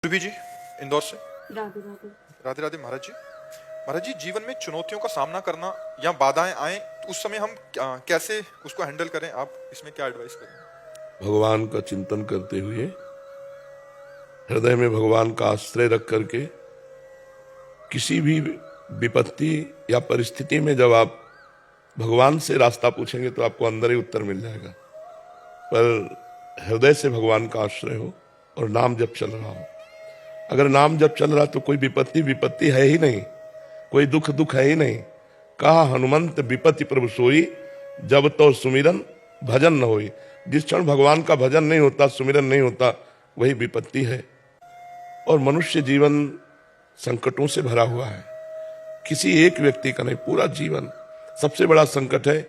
सुरभि जी, इंदौर से। राधे राधे। राधे राधे महाराज जी। महाराज जी, जीवन में चुनौतियों का सामना करना या बाधाएं आए तो उस समय हम कैसे उसको हैंडल करें, आप इसमें क्या एडवाइस करें? भगवान का चिंतन करते हुए, हृदय में भगवान का आश्रय रख करके, किसी भी विपत्ति या परिस्थिति में जब आप भगवान से रास्ता पूछेंगे तो आपको अंदर ही उत्तर मिल जाएगा। पर हृदय से भगवान का आश्रय हो और नाम जब चल रहा हो। अगर नाम जब चल रहा तो कोई विपत्ति है ही नहीं, कोई दुख है ही नहीं। कहा हनुमंत विपत्ति प्रभु सोई, जब तो सुमिरन भजन न होई। जिस क्षण भगवान का भजन नहीं होता, सुमिरन नहीं होता, वही विपत्ति है। और मनुष्य जीवन संकटों से भरा हुआ है, किसी एक व्यक्ति का नहीं, पूरा जीवन। सबसे बड़ा संकट है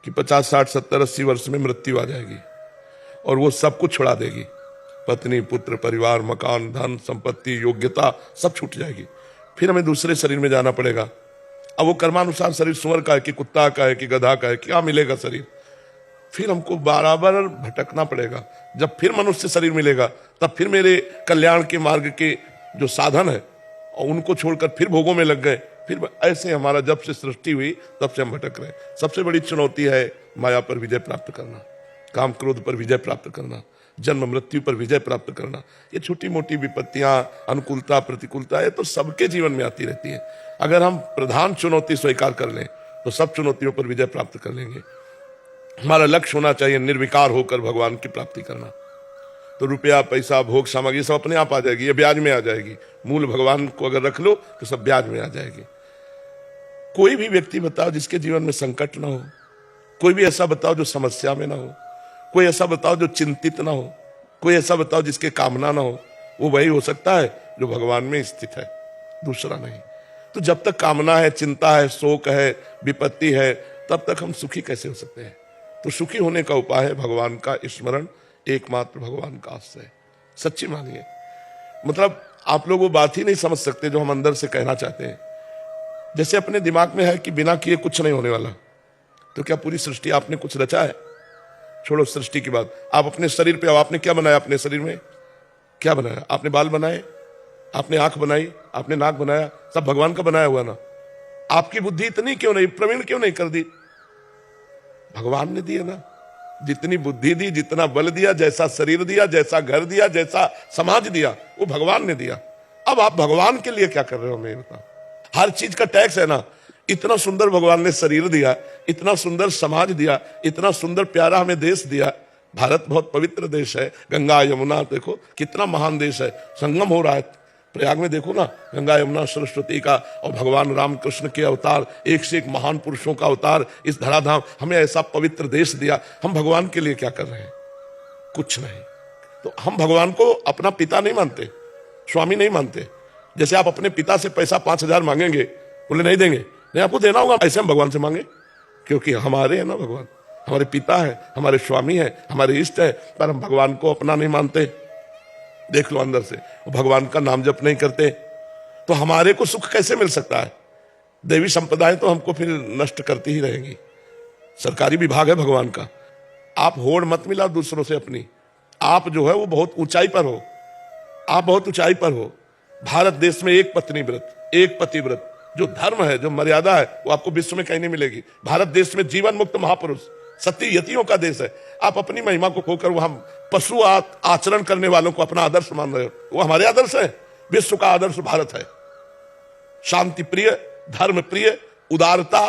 कि 50, 60, 70, 80 वर्ष में मृत्यु आ जाएगी और वो सब कुछ छुड़ा देगी। पत्नी, पुत्र, परिवार, मकान, धन, संपत्ति, योग्यता सब छूट जाएगी। फिर हमें दूसरे शरीर में जाना पड़ेगा। अब वो कर्मानुसार शरीर सुअर का है कि कुत्ता का है कि गधा का है, क्या मिलेगा शरीर। फिर हमको बराबर भटकना पड़ेगा। जब फिर मनुष्य शरीर मिलेगा तब फिर मेरे कल्याण के मार्ग के जो साधन है और उनको छोड़कर फिर भोगों में लग गए। फिर ऐसे हमारा जब से सृष्टि हुई तब से हम भटक रहे। सबसे बड़ी चुनौती है माया पर विजय प्राप्त करना, काम क्रोध पर विजय प्राप्त करना, जन्म मृत्यु पर विजय प्राप्त करना। ये छोटी मोटी विपत्तियां, अनुकूलता, प्रतिकूलता, ये तो सबके जीवन में आती रहती है। अगर हम प्रधान चुनौती स्वीकार कर लें तो सब चुनौतियों पर विजय प्राप्त कर लेंगे। हमारा लक्ष्य होना चाहिए निर्विकार होकर भगवान की प्राप्ति करना। तो रुपया, पैसा, भोग सामग्री सब अपने आप आ जाएगी, ये ब्याज में आ जाएगी। मूल भगवान को अगर रख लो तो सब ब्याज में आ जाएगी। कोई भी व्यक्ति बताओ जिसके जीवन में संकट ना हो, कोई भी ऐसा बताओ जो समस्या में ना हो, कोई ऐसा बताओ जो चिंतित ना हो, कोई ऐसा बताओ जिसके कामना ना हो। वो वही हो सकता है जो भगवान में स्थित है, दूसरा नहीं। तो जब तक कामना है, चिंता है, शोक है, विपत्ति है, तब तक हम सुखी कैसे हो सकते हैं। तो सुखी होने का उपाय है भगवान का स्मरण, एकमात्र भगवान का आश्रय। सच्ची मानिए, मतलब आप लोग वो बात ही नहीं समझ सकते जो हम अंदर से कहना चाहते हैं। जैसे अपने दिमाग में है कि बिना किए कुछ नहीं होने वाला, तो क्या पूरी सृष्टि आपने कुछ रचा है? छोड़ो सृष्टि की बात, आप अपने शरीर पे आओ। आपने क्या बनाया अपने शरीर में? क्या बनाया? आपने बाल बनाए, आपने आंख बनाई, आपने नाक बनाया, सब भगवान का बनाया हुआ ना। आपकी बुद्धि इतनी क्यों नहीं, प्रवीण क्यों नहीं कर दी? भगवान ने दिया ना। जितनी बुद्धि दी, जितना बल दिया, जैसा शरीर दिया, जैसा घर दिया, जैसा समाज दिया, वो भगवान ने दिया। अब आप भगवान के लिए क्या कर रहे हो, मैं बताओ। हर चीज का टैक्स है ना। इतना सुंदर भगवान ने शरीर दिया, इतना सुंदर समाज दिया, इतना सुंदर प्यारा हमें देश दिया। भारत बहुत पवित्र देश है। गंगा यमुना देखो कितना महान देश है, संगम हो रहा है। प्रयाग में देखो ना, गंगा यमुना सरस्वती का, और भगवान रामकृष्ण के अवतार, एक से एक महान पुरुषों का अवतार इस धराधाम। हमें ऐसा पवित्र देश दिया। हम भगवान के लिए क्या कर रहे हैं? कुछ नहीं। तो हम भगवान को अपना पिता नहीं मानते, स्वामी नहीं मानते। जैसे आप अपने पिता से पैसा 5,000 मांगेंगे, बोले नहीं देंगे, नहीं आपको देना होगा, ऐसे हम भगवान से मांगे, क्योंकि हमारे है ना भगवान, हमारे पिता है, हमारे स्वामी है, हमारे इष्ट है। पर हम भगवान को अपना नहीं मानते। देख लो अंदर से, भगवान का नाम जप नहीं करते, तो हमारे को सुख कैसे मिल सकता है? देवी संपदाएं तो हमको फिर नष्ट करती ही रहेंगी। सरकारी विभाग है भगवान का। आप होड़ मत मिलाओ दूसरों से अपनी। आप जो है वो बहुत ऊंचाई पर हो, आप बहुत ऊंचाई पर हो। भारत देश में एक पत्नी व्रत, एक पतिव्रत जो धर्म है, जो मर्यादा है, वो आपको विश्व में कहीं नहीं मिलेगी। भारत देश में जीवन मुक्त महापुरुष, सत्य यतियों का देश है। आप अपनी महिमा को खोकर वहां पशु आचरण करने वालों को अपना आदर्श मान रहे हो। वो हमारे आदर्श है। विश्व का आदर्श भारत है। शांति प्रिय, धर्म प्रिय, उदारता,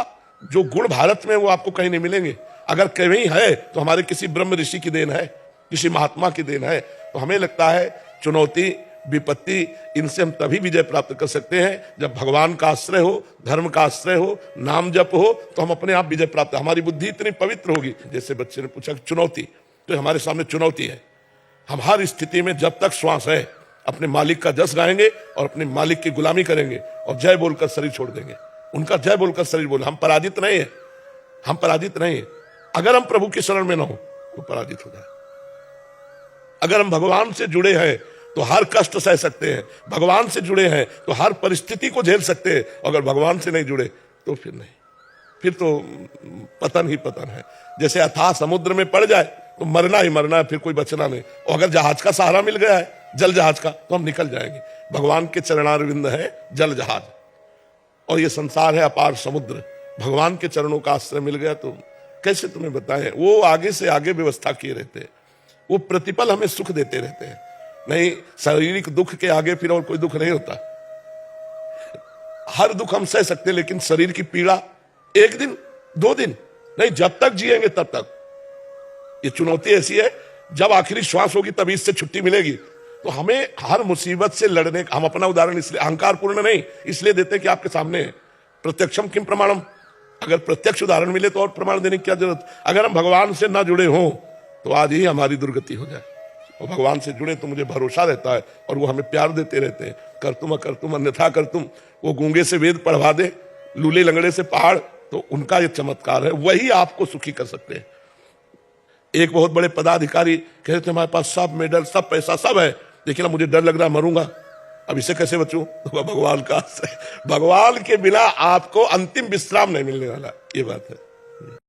जो गुण भारत में वो आपको कहीं नहीं मिलेंगे। अगर कहीं है तो हमारे किसी ब्रह्म ऋषि की देन है, किसी महात्मा की देन है। तो हमें लगता है चुनौती, विपत्ति, इनसे हम तभी विजय प्राप्त कर सकते हैं जब भगवान का आश्रय हो, धर्म का आश्रय हो, नाम जप हो, तो हम अपने आप विजय प्राप्त। हमारी बुद्धि इतनी पवित्र होगी। जैसे बच्चे ने पूछा चुनौती, तो हमारे सामने चुनौती है। हम हर स्थिति में जब तक श्वास है अपने मालिक का जस गाएंगे और अपने मालिक की गुलामी करेंगे और जय बोलकर शरीर छोड़ देंगे। उनका जय बोलकर शरीर बोले। हम पराजित नहीं है, हम पराजित नहीं है। अगर हम प्रभु की शरण में ना हो तो पराजित हो जाए। अगर हम भगवान से जुड़े हैं तो हर कष्ट सह सकते हैं, भगवान से जुड़े हैं तो हर परिस्थिति को झेल सकते हैं। अगर भगवान से नहीं जुड़े तो फिर नहीं, फिर तो पतन ही पतन है। जैसे अथाह समुद्र में पड़ जाए तो मरना ही मरना है, फिर कोई बचना नहीं। और अगर जहाज का सहारा मिल गया है जल जहाज का, तो हम निकल जाएंगे। भगवान के चरणारविंद है जल जहाज, और ये संसार है अपार समुद्र। भगवान के चरणों का आश्रय मिल गया तो कैसे तुम्हें बताएं, वो आगे से आगे व्यवस्था किए रहते हैं, वो प्रतिपल हमें सुख देते रहते हैं। नहीं, शारीरिक दुख के आगे फिर और कोई दुख नहीं होता। हर दुख हम सह सकते हैं, लेकिन शरीर की पीड़ा एक दिन 2 दिन नहीं, जब तक जिएंगे तब तक। ये चुनौती ऐसी है, जब आखिरी श्वास होगी तभी इससे छुट्टी मिलेगी। तो हमें हर मुसीबत से लड़ने का, हम अपना उदाहरण इसलिए अहंकार पूर्ण नहीं इसलिए देते हैं कि आपके सामने है। प्रत्यक्षम किम प्रमाणम, अगर प्रत्यक्ष उदाहरण मिले तो और प्रमाण देने की क्या जरूरत। अगर हम भगवान से ना जुड़े हों तो आज ही हमारी दुर्गति हो जाए, और भगवान से जुड़े तो मुझे भरोसा रहता है, और वो हमें प्यार देते रहते हैं। कर तुम अन्यथा कर तुम, वो गूंगे से वेद पढ़वा दे, लूले लंगड़े से पहाड़, तो उनका ये चमत्कार है, वही आपको सुखी कर सकते हैं। एक बहुत बड़े पदाधिकारी कहते थे हमारे पास सब मेडल, सब पैसा, सब है, लेकिन अब मुझे डर लग रहा है, मरूंगा, अब इससे कैसे बचूं। तो भगवान का, भगवान के बिना आपको अंतिम विश्राम नहीं मिलने वाला, ये बात है।